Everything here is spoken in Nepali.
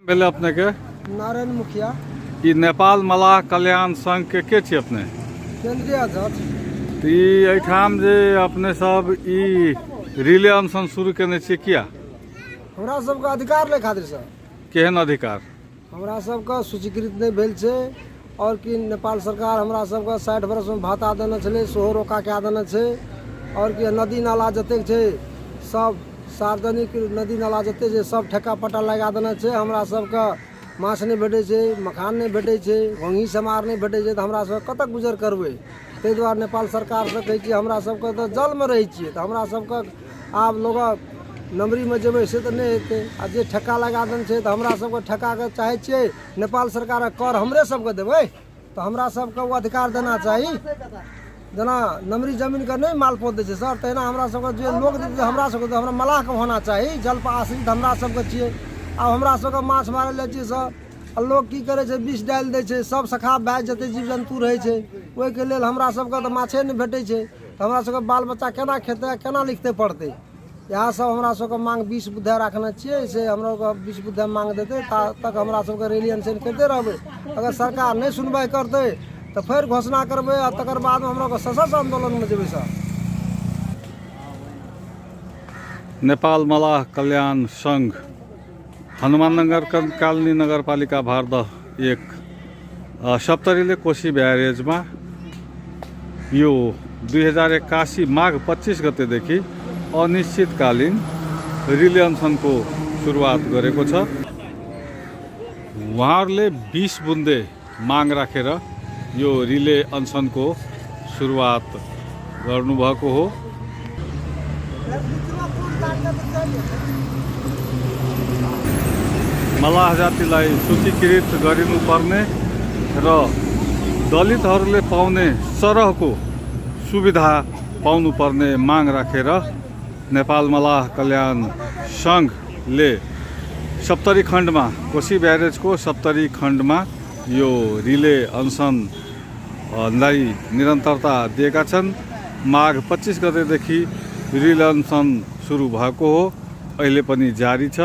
भेले अपने के नारायण मुखिया ई नेपाल मलाह कल्याण संघ के छी अपने केंद्रीय अध्यक्ष। तो एठाम जे अपने सब ई रिले अनशन शुरू करने छी किया? हमरा सबके अधिकार ले खातिर सर। केहन अधिकार? हमरा सबके सूचीकृत नहीं भेल छै और कि नेपाल सरकार हमरा सबके 60 वर्ष में भाता देने छलै सेहो रोका कए देने छै और कि नदी नाला जतेक छै सब सार्वजनिक नदी नाला जते छै सब ठेका पट्टा लगा देने छै। हमरा सबके माछ नहीं भेटै छै, मखान नहीं भेटै छै, घोंघी समार नहीं भेटै छै, तो हमरा सब कतऽ गुजर करबै? ताहि दुआरे नेपाल सरकार से कहै छियै हमरा सबके तऽ जल में रहै छियै, तऽ हमरा सबके आब लोग नमरी में जेबै से तऽ नहीं हेतै। आ जे ठेका लगा देने छै तऽ हमरा सबके ठेका के चाहै छियै नेपाल सरकार कर हमरे सबके देबै, तो हमरा सबके वो अधिकार देना चाही। जेना नमरी जमीन के नहीं माल पोत दै छै सर, तहिना हमरा सबके जे लोग देतै हमरा सबके तऽ हमरा मलाह के होना चाही। जल पर आश्रित हमरा सबके छियै। आब हमरा सबके माछ मारै ले छियै सर, आ लोग की करे छै विष डालि दै छै, सब सखा भए जते जीव जंतु रहै छै ओहिके लेल हमरा सबके तऽ माछे नहीं भेटै छै, तऽ हमरा सबके बाल बच्चा केना खेतै, केना लिखते पढ़तै? इएह सब हमरा सबके मांग 20 बुद्धे रखने छियै से हमरा 20 बुद्धे मांग देतै तक हमरा सबके रैली अनशन करते रहबै। अगर सरकार नहीं सुनवाई करतै तो फिर घोषणा करबै और तकर बाद में हमरा सशस्त्र आंदोलन में जेबै सर। नेपाल मलाह कल्याण संघ हनुमाननगर कालनी नगरपालिका भारद 1 सप्तरीले कोशी ब्यारेज में यो 2081 माघ 25 गतेदेखि अनिश्चितकालीन रिले अनसनको सुरुवात गरेको छ। उहाँहरूले 20 बुन्दे माग राखेर यो रिले अनसनको सुरुवात गर्नुभएको हो। मलाह जातिलाई सूचीकृत गरिनुपर्ने र दलितहरूले पाउने सरहको सुविधा पाउनुपर्ने माग राखेर नेपाल मलाह कल्याण संघले सप्तरी खण्डमा कोशी ब्यारेजको सप्तरी खण्डमा यो रिले अनसनलाई निरन्तरता दिएका छन्। माघ 25 गतेदेखि रिले अनसन सुरु भएको हो, अहिले पनि जारी छ।